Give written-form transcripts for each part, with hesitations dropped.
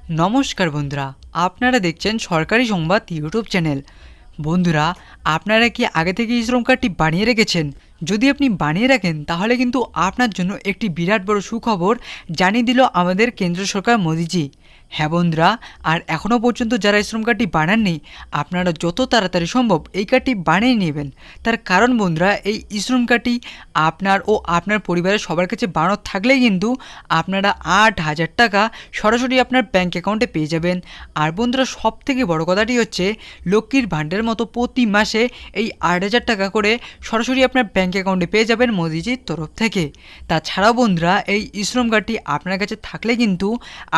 নমস্কার বন্ধুরা, আপনারা দেখছেন সরকারি সংবাদ ইউটিউব চ্যানেল। বন্ধুরা, আপনারা কি আগে থেকে এই শ্রম কার্ডটি বানিয়ে রেখেছেন? যদি আপনি বানিয়ে রাখেন তাহলে কিন্তু আপনার জন্য একটি বিরাট বড় সুখবর জানিয়ে দিল আমাদের কেন্দ্র সরকার মোদিজি। হ্যাঁ বন্ধুরা, আর এখনও পর্যন্ত যারা এই শ্রম কার্ডটি বানাননি, আপনারা যত তাড়াতাড়ি সম্ভব এই কার্ডটি বানিয়ে নেবেন। তার কারণ বন্ধুরা, এই শ্রম কার্ডটি আপনার ও আপনার পরিবারের সবার কাছে বানানো থাকলেই কিন্তু আপনারা ৮,০০০ টাকা সরাসরি আপনার ব্যাঙ্ক অ্যাকাউন্টে পেয়ে যাবেন। আর বন্ধুরা, সবথেকে বড় কথাটি হচ্ছে লক্ষ্মীর ভাণ্ডারের মতো প্রতি মাসে এই ৮,০০০ টাকা করে সরাসরি আপনার ব্যাঙ্ক অ্যাকাউন্টে পেয়ে যাবেন মোদিজির তরফ থেকে। তাছাড়াও বন্ধুরা, এই শ্রম কার্ডটি আপনার কাছে থাকলে কিন্তু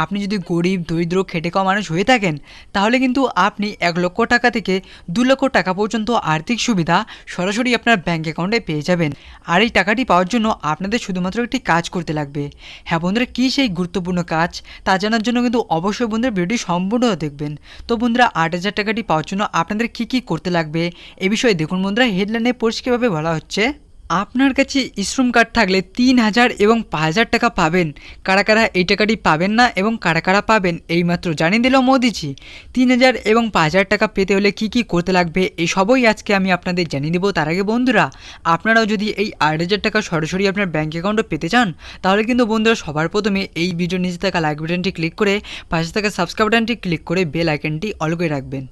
আপনি যদি গরিব দরিদ্র খেটে খাওয়া মানুষ হয়ে থাকেন, তাহলে কিন্তু আপনি ১,০০,০০০ টাকা থেকে ২,০০,০০০ টাকা পর্যন্ত আর্থিক সুবিধা সরাসরি আপনার ব্যাঙ্ক অ্যাকাউন্টে পেয়ে যাবেন। আর এই টাকাটি পাওয়ার জন্য আপনাদের শুধুমাত্র একটি কাজ করতে লাগবে। হ্যাঁ বন্ধুরা, কী সেই গুরুত্বপূর্ণ কাজ তা জানার জন্য কিন্তু অবশ্যই বন্ধুরা ভিডিওটি সম্পূর্ণ দেখবেন। তো বন্ধুরা, ৮,০০০ টাকাটি পাওয়ার জন্য আপনাদের কী কী করতে লাগবে এ বিষয়ে দেখুন বন্ধুরা। হেডলাইনে পরিষ্কারভাবে বলা হচ্ছে, আপনার কাছে শ্রম কার্ড থাকলে ৩,০০০ এবং ৫,০০০ টাকা পাবেন। কারা কারা এই টাকাটি পাবেন না এবং কারা কারা পাবেন এইমাত্র জানিয়ে দিল মোদিজি। ৩,০০০ এবং ৫,০০০ টাকা পেতে হলে কি কি করতে লাগবে এই সবই আজকে আমি আপনাদের জানিয়ে দেবো। তার আগে বন্ধুরা, আপনারাও যদি এই ৮,০০০ টাকা সরাসরি আপনার ব্যাঙ্ক অ্যাকাউন্টে পেতে চান, তাহলে কিন্তু বন্ধুরা সবার প্রথমে এই ভিডিওর নিচে থাকা লাইক বাটনটি ক্লিক করে পাশে থাকা সাবস্ক্রাইব বাটনটি ক্লিক করে বেল আইকনটি অল করে রাখবেন।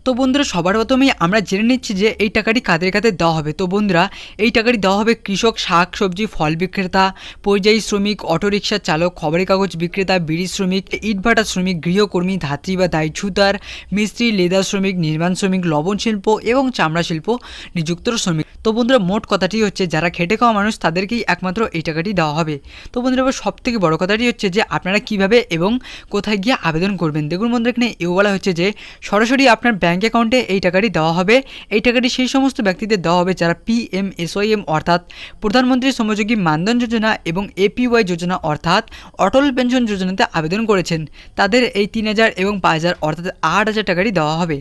তো বন্ধুরা, সবার প্রথমেই আমরা জেনে নিচ্ছি যে এই টাকাটি কাদের কাদের দেওয়া হবে। তো বন্ধুরা, এই টাকাটি দেওয়া হবে কৃষক, শাক সবজি, ফল বিক্রেতা, পরিযায়ী শ্রমিক, অটোরিকশা চালক, খবরের কাগজ বিক্রেতা, বিড়ি শ্রমিক, ইটভাটা শ্রমিক, গৃহকর্মী, ধাত্রী বা দায়ী ছুতার, মিস্ত্রি, লেদার শ্রমিক, নির্মাণ শ্রমিক, লবণ শিল্প এবং চামড়া শিল্প নিযুক্ত শ্রমিক। তো বন্ধুরা, মোট কথাটি হচ্ছে যারা খেটে খাওয়া মানুষ তাদেরকেই একমাত্র এই টাকাটি দেওয়া হবে। তো বন্ধুরা, সব থেকে বড় কথাটি হচ্ছে যে আপনারা কিভাবে এবং কোথায় গিয়ে আবেদন করবেন। দেখুন বন্ধুরা, এখানে এও বলা হচ্ছে যে সরাসরি আপনার ব্যাঙ্ক অ্যাকাউন্টে এই টাকাটি দেওয়া হবে। এই টাকাটি সেই সমস্ত ব্যক্তিদের দেওয়া হবে যারা PMSYM অর্থাৎ প্রধানমন্ত্রী শ্রমযোগী মানধন যোজনা এবং APY যোজনা অর্থাৎ অটল পেনশন যোজনাতে আবেদন করেছেন। তাদের এই ৩,০০০ এবং ৫,০০০ অর্থাৎ ৮,০০০ টাকাটি দেওয়া হবে।